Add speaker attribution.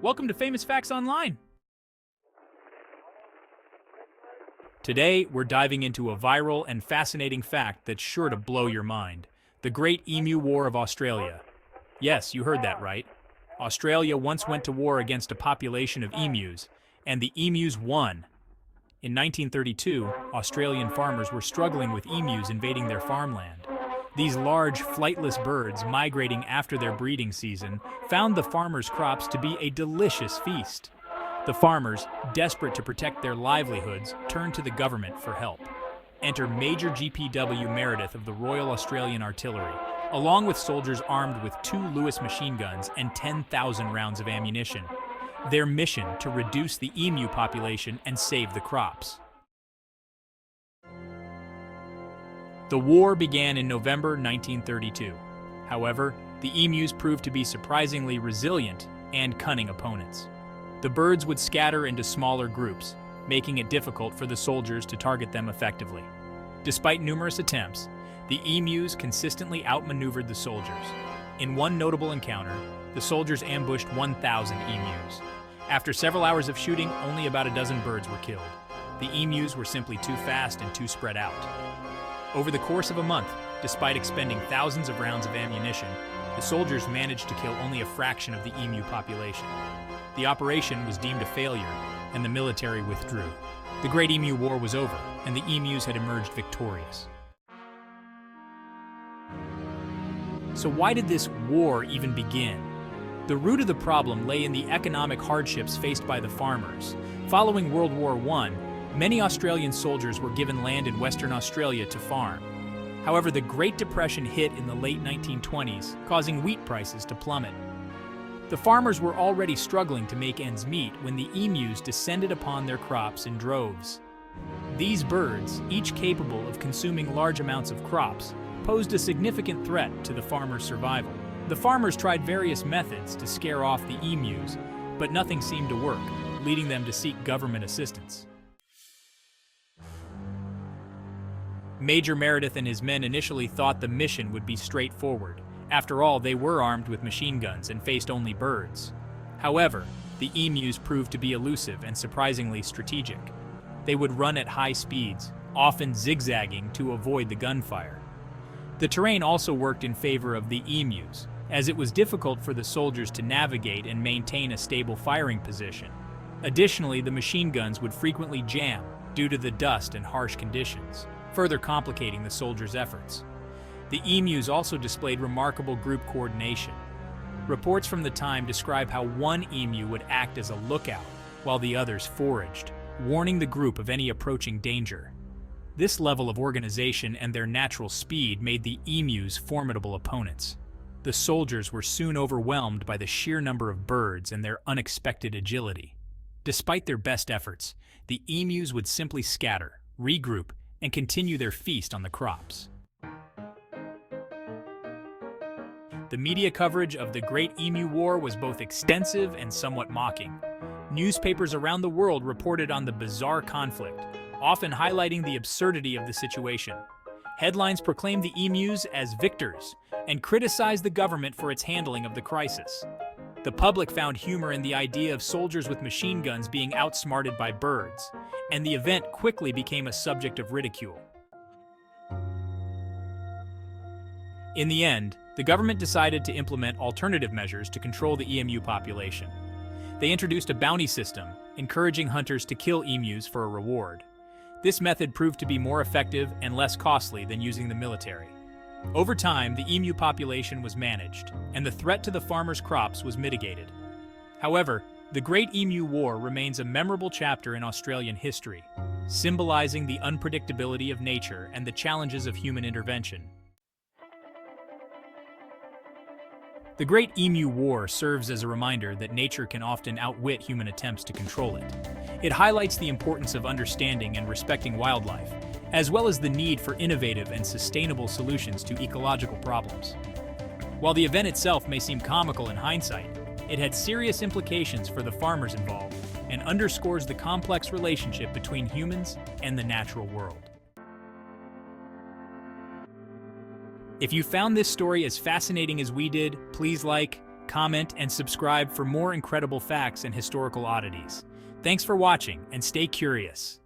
Speaker 1: Welcome to Famous Facts Online. Today, we're diving into a viral and fascinating fact that's sure to blow your mind. The Great Emu War of Australia. Yes, you heard that right. Australia once went to war against a population of emus, and the emus won. In 1932, Australian farmers were struggling with emus invading their farmland. These large, flightless birds, migrating after their breeding season, found the farmers' crops to be a delicious feast. The farmers, desperate to protect their livelihoods, turned to the government for help. Enter Major G.P.W. Meredith of the Royal Australian Artillery, along with soldiers armed with 2 Lewis machine guns and 10,000 rounds of ammunition. Their mission to reduce the emu population and save the crops. The war began in November 1932. However, the emus proved to be surprisingly resilient and cunning opponents. The birds would scatter into smaller groups, making it difficult for the soldiers to target them effectively. Despite numerous attempts, the emus consistently outmaneuvered the soldiers. In one notable encounter, the soldiers ambushed 1,000 emus. After several hours of shooting, only about a dozen birds were killed. The emus were simply too fast and too spread out. Over the course of a month, despite expending thousands of rounds of ammunition, the soldiers managed to kill only a fraction of the emu population. The operation was deemed a failure, and the military withdrew. The Great Emu War was over, and the emus had emerged victorious. So why did this war even begin? The root of the problem lay in the economic hardships faced by the farmers. Following World War I, many Australian soldiers were given land in Western Australia to farm. However, the Great Depression hit in the late 1920s, causing wheat prices to plummet. The farmers were already struggling to make ends meet when the emus descended upon their crops in droves. These birds, each capable of consuming large amounts of crops, posed a significant threat to the farmers' survival. The farmers tried various methods to scare off the emus, but nothing seemed to work, leading them to seek government assistance. Major Meredith and his men initially thought the mission would be straightforward. After all, they were armed with machine guns and faced only birds. However, the emus proved to be elusive and surprisingly strategic. They would run at high speeds, often zigzagging to avoid the gunfire. The terrain also worked in favor of the emus, as it was difficult for the soldiers to navigate and maintain a stable firing position. Additionally, the machine guns would frequently jam due to the dust and harsh conditions, further complicating the soldiers' efforts. The emus also displayed remarkable group coordination. Reports from the time describe how one emu would act as a lookout while the others foraged, warning the group of any approaching danger. This level of organization and their natural speed made the emus formidable opponents. The soldiers were soon overwhelmed by the sheer number of birds and their unexpected agility. Despite their best efforts, the emus would simply scatter, regroup, and continue their feast on the crops. The media coverage of the Great Emu War was both extensive and somewhat mocking. Newspapers around the world reported on the bizarre conflict, often highlighting the absurdity of the situation. Headlines proclaimed the emus as victors and criticized the government for its handling of the crisis. The public found humor in the idea of soldiers with machine guns being outsmarted by birds, and the event quickly became a subject of ridicule. In the end, the government decided to implement alternative measures to control the emu population. They introduced a bounty system, encouraging hunters to kill emus for a reward. This method proved to be more effective and less costly than using the military. Over time, the emu population was managed, and the threat to the farmers' crops was mitigated. However, the Great Emu War remains a memorable chapter in Australian history, symbolizing the unpredictability of nature and the challenges of human intervention. The Great Emu War serves as a reminder that nature can often outwit human attempts to control it. It highlights the importance of understanding and respecting wildlife, as well as the need for innovative and sustainable solutions to ecological problems. While the event itself may seem comical in hindsight, it had serious implications for the farmers involved and underscores the complex relationship between humans and the natural world. If you found this story as fascinating as we did, please like, comment, and subscribe for more incredible facts and historical oddities. Thanks for watching, and stay curious.